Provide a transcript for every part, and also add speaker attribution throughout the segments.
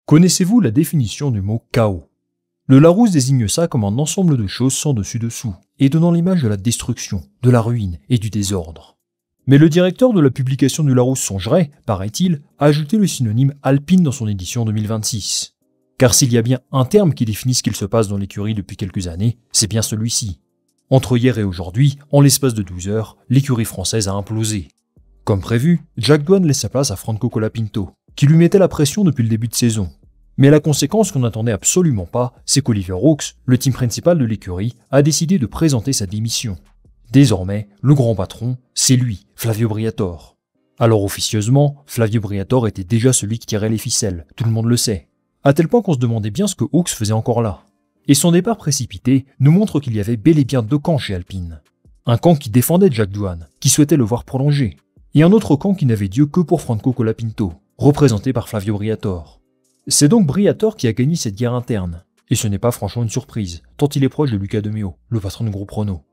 Speaker 1: Connaissez-vous la définition du mot chaos? Le Larousse désigne ça comme un ensemble de choses sans dessus-dessous, et donnant l'image de la destruction, de la ruine et du désordre. Mais le directeur de la publication du Larousse songerait, paraît-il, à ajouter le synonyme alpine dans son édition 2026. Car s'il y a bien un terme qui définit ce qu'il se passe dans l'écurie depuis quelques années, c'est bien celui-ci. Entre hier et aujourd'hui, en l'espace de 12 heures, l'écurie française a implosé. Comme prévu, Jack Doohan laisse sa place à Franco Colapinto, qui lui mettait la pression depuis le début de saison. Mais la conséquence qu'on n'attendait absolument pas, c'est qu'Oliver Hawks, le team principal de l'écurie, a décidé de présenter sa démission. Désormais, le grand patron, c'est lui, Flavio Briatore. Alors officieusement, Flavio Briatore était déjà celui qui tirait les ficelles, tout le monde le sait. À tel point qu'on se demandait bien ce que Hawks faisait encore là. Et son départ précipité nous montre qu'il y avait bel et bien deux camps chez Alpine. Un camp qui défendait Jack Doohan, qui souhaitait le voir prolonger, et un autre camp qui n'avait Dieu que pour Franco Colapinto, représenté par Flavio Briatore. C'est donc Briatore qui a gagné cette guerre interne, et ce n'est pas franchement une surprise, tant il est proche de Luca De Meo, le patron du groupe Renault.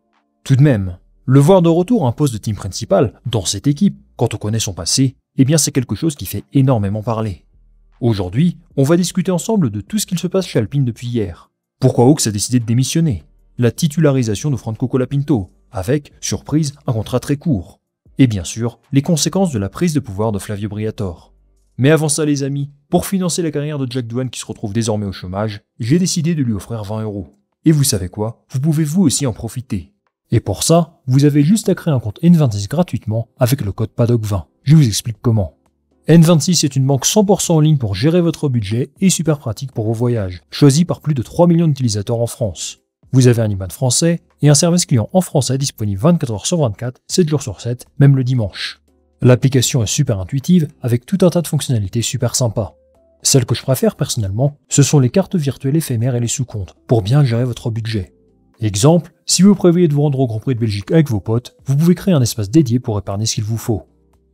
Speaker 1: Tout de même, le voir de retour à un poste de team principal, dans cette équipe, quand on connaît son passé, eh bien c'est quelque chose qui fait énormément parler. Aujourd'hui, on va discuter ensemble de tout ce qu'il se passe chez Alpine depuis hier. Pourquoi Hawks a décidé de démissionner, la titularisation de Franco Colapinto, avec, surprise, un contrat très court, et bien sûr, les conséquences de la prise de pouvoir de Flavio Briatore. Mais avant ça les amis, pour financer la carrière de Jack Doohan qui se retrouve désormais au chômage, j'ai décidé de lui offrir 20 €. Et vous savez quoi? Vous pouvez vous aussi en profiter. Et pour ça, vous avez juste à créer un compte N26 gratuitement avec le code PADDOC20. Je vous explique comment. N26 est une banque 100% en ligne pour gérer votre budget et super pratique pour vos voyages, choisi par plus de 3 millions d'utilisateurs en France. Vous avez un IBAN français et un service client en français disponible 24 h sur 24, 7 jours sur 7, même le dimanche. L'application est super intuitive avec tout un tas de fonctionnalités super sympas. Celles que je préfère personnellement, ce sont les cartes virtuelles éphémères et les sous-comptes pour bien gérer votre budget. Exemple, si vous prévoyez de vous rendre au Grand Prix de Belgique avec vos potes, vous pouvez créer un espace dédié pour épargner ce qu'il vous faut.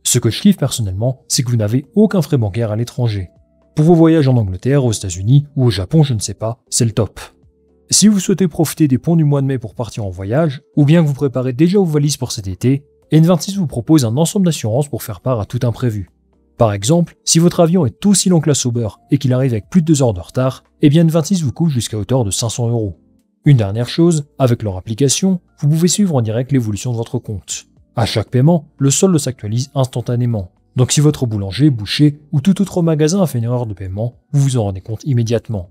Speaker 1: Ce que je kiffe personnellement, c'est que vous n'avez aucun frais bancaire à l'étranger. Pour vos voyages en Angleterre, aux États-Unis ou au Japon, je ne sais pas, c'est le top. Si vous souhaitez profiter des ponts du mois de mai pour partir en voyage, ou bien que vous préparez déjà vos valises pour cet été, N26 vous propose un ensemble d'assurances pour faire part à tout imprévu. Par exemple, si votre avion est aussi long que la Sauber et qu'il arrive avec plus de 2 heures de retard, eh bien N26 vous couvre jusqu'à hauteur de 500 €. Une dernière chose, avec leur application, vous pouvez suivre en direct l'évolution de votre compte. À chaque paiement, le solde s'actualise instantanément. Donc si votre boulanger, boucher ou tout autre magasin a fait une erreur de paiement, vous vous en rendez compte immédiatement.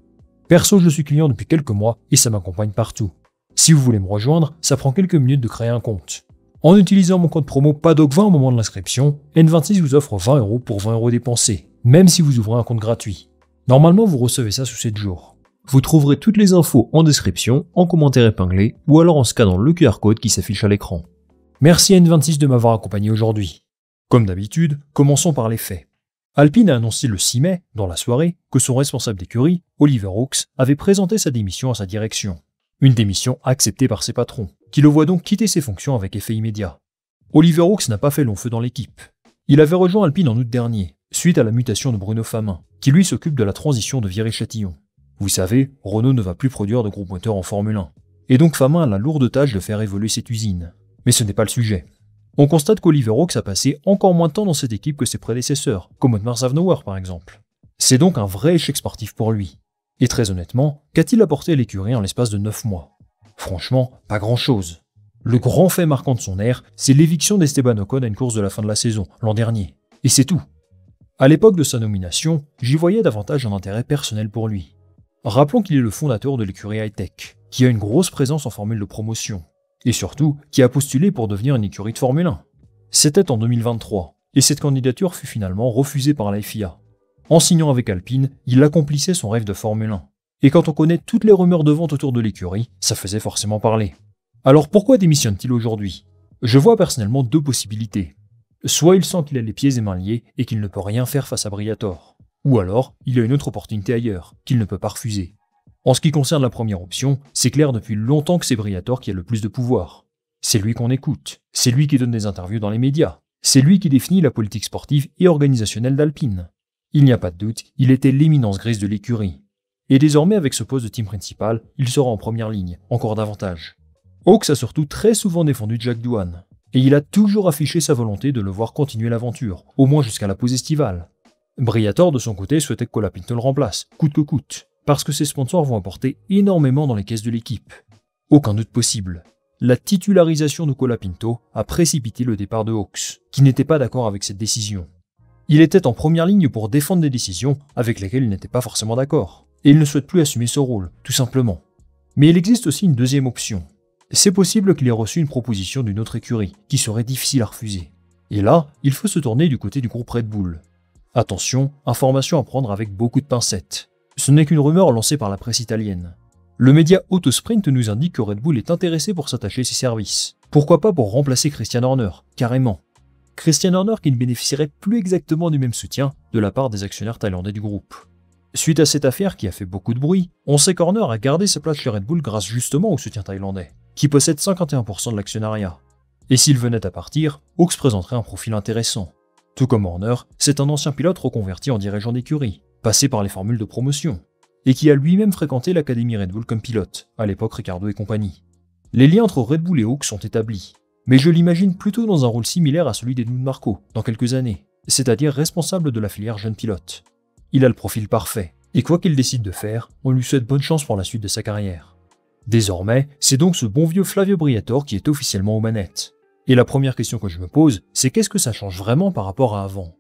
Speaker 1: Perso, je suis client depuis quelques mois et ça m'accompagne partout. Si vous voulez me rejoindre, ça prend quelques minutes de créer un compte. En utilisant mon code promo PADDOC20 au moment de l'inscription, N26 vous offre 20 € pour 20 € dépensés, même si vous ouvrez un compte gratuit. Normalement, vous recevez ça sous 7 jours. Vous trouverez toutes les infos en description, en commentaire épinglé, ou alors en scannant le QR code qui s'affiche à l'écran. Merci à N26 de m'avoir accompagné aujourd'hui. Comme d'habitude, commençons par les faits. Alpine a annoncé le 6 mai, dans la soirée, que son responsable d'écurie, Oliver Hawks, avait présenté sa démission à sa direction. Une démission acceptée par ses patrons, qui le voient donc quitter ses fonctions avec effet immédiat. Oliver Hawks n'a pas fait long feu dans l'équipe. Il avait rejoint Alpine en août dernier, suite à la mutation de Bruno Famin, qui lui s'occupe de la transition de Viry-Châtillon. Vous savez, Renault ne va plus produire de groupe moteur en Formule 1. Et donc Famin a la lourde tâche de faire évoluer cette usine. Mais ce n'est pas le sujet. On constate qu'Oliver Hawks a passé encore moins de temps dans cette équipe que ses prédécesseurs, comme Otmar Szafnauer par exemple. C'est donc un vrai échec sportif pour lui. Et très honnêtement, qu'a-t-il apporté à l'écurie en l'espace de 9 mois? Franchement, pas grand-chose. Le grand fait marquant de son ère, c'est l'éviction d'Esteban Ocon à une course de la fin de la saison, l'an dernier. Et c'est tout. À l'époque de sa nomination, j'y voyais davantage un intérêt personnel pour lui. Rappelons qu'il est le fondateur de l'écurie high-tech, qui a une grosse présence en formule de promotion, et surtout qui a postulé pour devenir une écurie de Formule 1. C'était en 2023, et cette candidature fut finalement refusée par la FIA. En signant avec Alpine, il accomplissait son rêve de Formule 1. Et quand on connaît toutes les rumeurs de vente autour de l'écurie, ça faisait forcément parler. Alors pourquoi démissionne-t-il aujourd'hui? Je vois personnellement deux possibilités. Soit il sent qu'il a les pieds et mains liés et qu'il ne peut rien faire face à Briatore. Ou alors, il a une autre opportunité ailleurs, qu'il ne peut pas refuser. En ce qui concerne la première option, c'est clair depuis longtemps que c'est Briatore qui a le plus de pouvoir. C'est lui qu'on écoute, c'est lui qui donne des interviews dans les médias, c'est lui qui définit la politique sportive et organisationnelle d'Alpine. Il n'y a pas de doute, il était l'éminence grise de l'écurie. Et désormais avec ce poste de team principal, il sera en première ligne, encore davantage. Hawks a surtout très souvent défendu Jack Doohan, et il a toujours affiché sa volonté de le voir continuer l'aventure, au moins jusqu'à la pause estivale. Briatore, de son côté, souhaitait que Colapinto le remplace, coûte que coûte, parce que ses sponsors vont apporter énormément dans les caisses de l'équipe. Aucun doute possible. La titularisation de Colapinto a précipité le départ de Hawks, qui n'était pas d'accord avec cette décision. Il était en première ligne pour défendre des décisions avec lesquelles il n'était pas forcément d'accord, et il ne souhaite plus assumer ce rôle, tout simplement. Mais il existe aussi une deuxième option. C'est possible qu'il ait reçu une proposition d'une autre écurie, qui serait difficile à refuser. Et là, il faut se tourner du côté du groupe Red Bull. Attention, information à prendre avec beaucoup de pincettes. Ce n'est qu'une rumeur lancée par la presse italienne. Le média Autosprint nous indique que Red Bull est intéressé pour s'attacher à ses services. Pourquoi pas pour remplacer Christian Horner, carrément. Christian Horner qui ne bénéficierait plus exactement du même soutien de la part des actionnaires thaïlandais du groupe. Suite à cette affaire qui a fait beaucoup de bruit, on sait qu'Horner a gardé sa place chez Red Bull grâce justement au soutien thaïlandais, qui possède 51% de l'actionnariat. Et s'il venait à partir, Hawks présenterait un profil intéressant. Tout comme Horner, c'est un ancien pilote reconverti en dirigeant d'écurie, passé par les formules de promotion, et qui a lui-même fréquenté l'académie Red Bull comme pilote, à l'époque Ricardo et compagnie. Les liens entre Red Bull et Hawks sont établis, mais je l'imagine plutôt dans un rôle similaire à celui d'Helmut Marko, dans quelques années, c'est-à-dire responsable de la filière jeune pilote. Il a le profil parfait, et quoi qu'il décide de faire, on lui souhaite bonne chance pour la suite de sa carrière. Désormais, c'est donc ce bon vieux Flavio Briatore qui est officiellement aux manettes. Et la première question que je me pose, c'est qu'est-ce que ça change vraiment par rapport à avant ?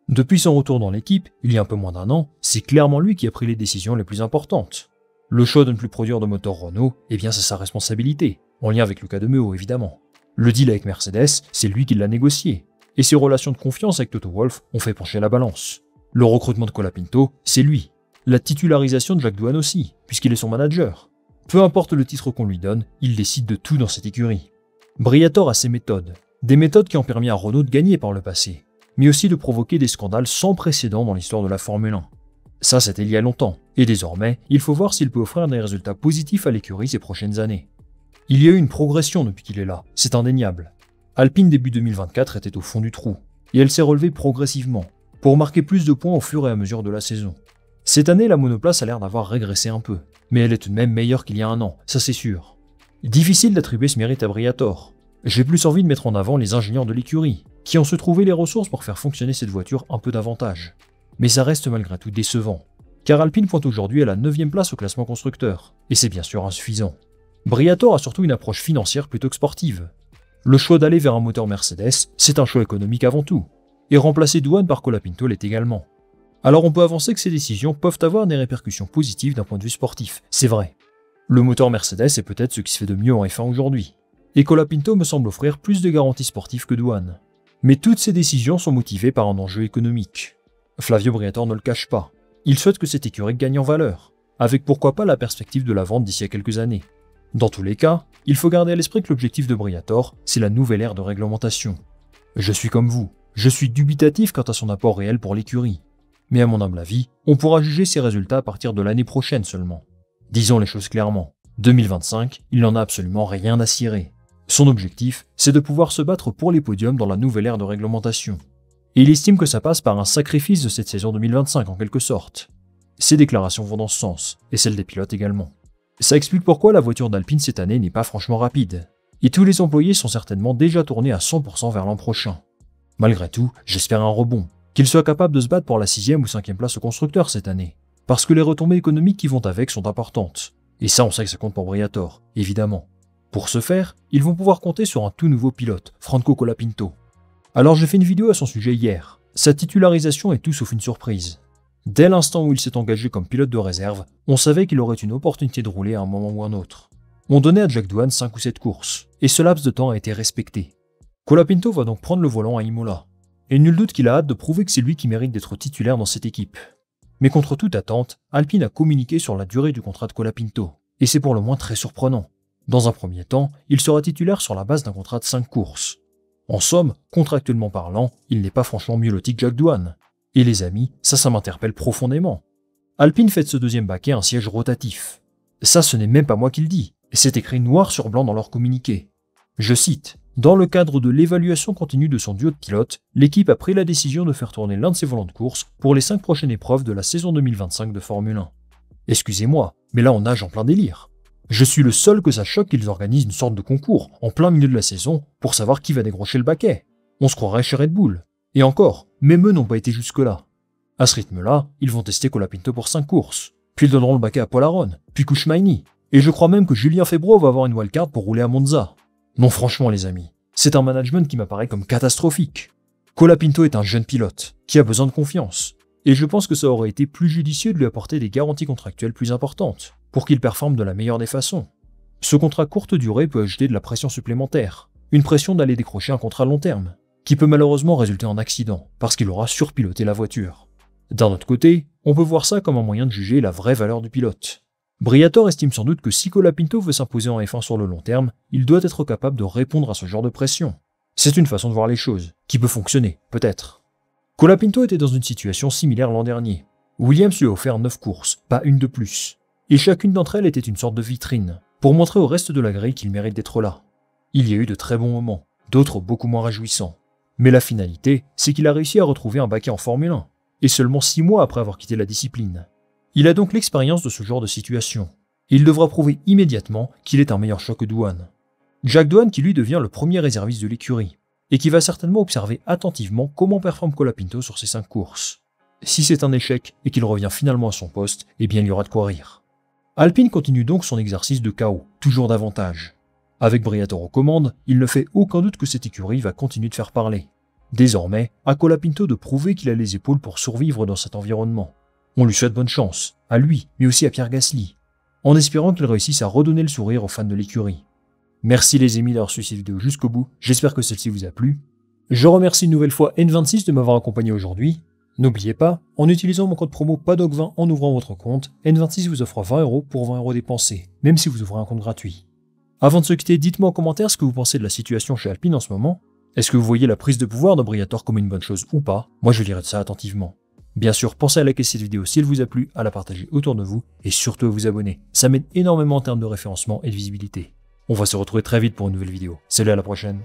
Speaker 1: Depuis son retour dans l'équipe, il y a un peu moins d'un an, c'est clairement lui qui a pris les décisions les plus importantes. Le choix de ne plus produire de moteur Renault, eh bien c'est sa responsabilité, en lien avec Luca de Meo évidemment. Le deal avec Mercedes, c'est lui qui l'a négocié. Et ses relations de confiance avec Toto Wolff ont fait pencher la balance. Le recrutement de Colapinto, c'est lui. La titularisation de Jack Doohan aussi, puisqu'il est son manager. Peu importe le titre qu'on lui donne, il décide de tout dans cette écurie. Briatore a ses méthodes. Des méthodes qui ont permis à Renault de gagner par le passé, mais aussi de provoquer des scandales sans précédent dans l'histoire de la Formule 1. Ça, c'était il y a longtemps, et désormais, il faut voir s'il peut offrir des résultats positifs à l'écurie ces prochaines années. Il y a eu une progression depuis qu'il est là, c'est indéniable. Alpine début 2024 était au fond du trou, et elle s'est relevée progressivement, pour marquer plus de points au fur et à mesure de la saison. Cette année, la monoplace a l'air d'avoir régressé un peu, mais elle est tout de même meilleure qu'il y a un an, ça c'est sûr. Difficile d'attribuer ce mérite à Briatore. J'ai plus envie de mettre en avant les ingénieurs de l'écurie, qui ont su trouver les ressources pour faire fonctionner cette voiture un peu davantage. Mais ça reste malgré tout décevant, car Alpine pointe aujourd'hui à la 9e place au classement constructeur, et c'est bien sûr insuffisant. Briatore a surtout une approche financière plutôt que sportive. Le choix d'aller vers un moteur Mercedes, c'est un choix économique avant tout, et remplacer Doohan par Colapinto l'est également. Alors on peut avancer que ces décisions peuvent avoir des répercussions positives d'un point de vue sportif, c'est vrai. Le moteur Mercedes est peut-être ce qui se fait de mieux en F1 aujourd'hui, et Colapinto me semble offrir plus de garanties sportives que Doohan. Mais toutes ces décisions sont motivées par un enjeu économique. Flavio Briatore ne le cache pas, il souhaite que cette écurie gagne en valeur, avec pourquoi pas la perspective de la vente d'ici à quelques années. Dans tous les cas, il faut garder à l'esprit que l'objectif de Briatore, c'est la nouvelle ère de réglementation. Je suis comme vous, je suis dubitatif quant à son apport réel pour l'écurie. Mais à mon humble avis, on pourra juger ses résultats à partir de l'année prochaine seulement. Disons les choses clairement, 2025, il n'en a absolument rien à cirer. Son objectif, c'est de pouvoir se battre pour les podiums dans la nouvelle ère de réglementation. Et il estime que ça passe par un sacrifice de cette saison 2025 en quelque sorte. Ses déclarations vont dans ce sens, et celles des pilotes également. Ça explique pourquoi la voiture d'Alpine cette année n'est pas franchement rapide. Et tous les employés sont certainement déjà tournés à 100% vers l'an prochain. Malgré tout, j'espère un rebond, qu'il soit capable de se battre pour la 6e ou 5e place au constructeur cette année. Parce que les retombées économiques qui vont avec sont importantes. Et ça, on sait que ça compte pour Briatore, évidemment. Pour ce faire, ils vont pouvoir compter sur un tout nouveau pilote, Franco Colapinto. Alors j'ai fait une vidéo à son sujet hier. Sa titularisation est tout sauf une surprise. Dès l'instant où il s'est engagé comme pilote de réserve, on savait qu'il aurait une opportunité de rouler à un moment ou un autre. On donnait à Jack Doohan 5 ou 7 courses, et ce laps de temps a été respecté. Colapinto va donc prendre le volant à Imola. Et nul doute qu'il a hâte de prouver que c'est lui qui mérite d'être titulaire dans cette équipe. Mais contre toute attente, Alpine a communiqué sur la durée du contrat de Colapinto, et c'est pour le moins très surprenant. Dans un premier temps, il sera titulaire sur la base d'un contrat de 5 courses. En somme, contractuellement parlant, il n'est pas franchement mieux loti que Jack Doohan. Et les amis, ça m'interpelle profondément. Alpine fait de ce deuxième baquet un siège rotatif. Ça, ce n'est même pas moi qui le dis, c'est écrit noir sur blanc dans leur communiqué. Je cite, « Dans le cadre de l'évaluation continue de son duo de pilotes, l'équipe a pris la décision de faire tourner l'un de ses volants de course pour les 5 prochaines épreuves de la saison 2025 de Formule 1. » Excusez-moi, mais là on nage en plein délire. Je suis le seul que ça choque qu'ils organisent une sorte de concours, en plein milieu de la saison, pour savoir qui va décrocher le baquet. On se croirait chez Red Bull. Et encore, même eux n'ont pas été jusque-là. À ce rythme-là, ils vont tester Colapinto pour 5 courses, puis ils donneront le baquet à Polaron, puis Kushmaini, et je crois même que Julien Febvre va avoir une wildcard pour rouler à Monza. Non franchement les amis, c'est un management qui m'apparaît comme catastrophique. Colapinto est un jeune pilote, qui a besoin de confiance, et je pense que ça aurait été plus judicieux de lui apporter des garanties contractuelles plus importantes, pour qu'il performe de la meilleure des façons. Ce contrat courte durée peut ajouter de la pression supplémentaire, une pression d'aller décrocher un contrat long terme, qui peut malheureusement résulter en accident, parce qu'il aura surpiloté la voiture. D'un autre côté, on peut voir ça comme un moyen de juger la vraie valeur du pilote. Briatore estime sans doute que si Colapinto veut s'imposer en F1 sur le long terme, il doit être capable de répondre à ce genre de pression. C'est une façon de voir les choses, qui peut fonctionner, peut-être. Colapinto était dans une situation similaire l'an dernier. Williams lui a offert 9 courses, pas une de plus. Et chacune d'entre elles était une sorte de vitrine, pour montrer au reste de la grille qu'il mérite d'être là. Il y a eu de très bons moments, d'autres beaucoup moins réjouissants. Mais la finalité, c'est qu'il a réussi à retrouver un baquet en Formule 1, et seulement 6 mois après avoir quitté la discipline. Il a donc l'expérience de ce genre de situation. Il devra prouver immédiatement qu'il est un meilleur choix que Doohan. Jack Doohan qui lui devient le premier réserviste de l'écurie, et qui va certainement observer attentivement comment performe Colapinto sur ses 5 courses. Si c'est un échec et qu'il revient finalement à son poste, eh bien il y aura de quoi rire. Alpine continue donc son exercice de chaos, toujours davantage. Avec Briatore aux commandes, il ne fait aucun doute que cette écurie va continuer de faire parler. Désormais, à Colapinto de prouver qu'il a les épaules pour survivre dans cet environnement. On lui souhaite bonne chance, à lui, mais aussi à Pierre Gasly, en espérant qu'il réussisse à redonner le sourire aux fans de l'écurie. Merci les amis d'avoir suivi cette vidéo jusqu'au bout, j'espère que celle-ci vous a plu. Je remercie une nouvelle fois N26 de m'avoir accompagné aujourd'hui. N'oubliez pas, en utilisant mon code promo PADOC20 en ouvrant votre compte, N26 vous offre 20 € pour 20 € dépensés, même si vous ouvrez un compte gratuit. Avant de se quitter, dites-moi en commentaire ce que vous pensez de la situation chez Alpine en ce moment. Est-ce que vous voyez la prise de pouvoir de Briatore comme une bonne chose ou pas? Moi je lirai de ça attentivement. Bien sûr, pensez à liker cette vidéo si elle vous a plu, à la partager autour de vous, et surtout à vous abonner. Ça m'aide énormément en termes de référencement et de visibilité. On va se retrouver très vite pour une nouvelle vidéo. Salut, à la prochaine.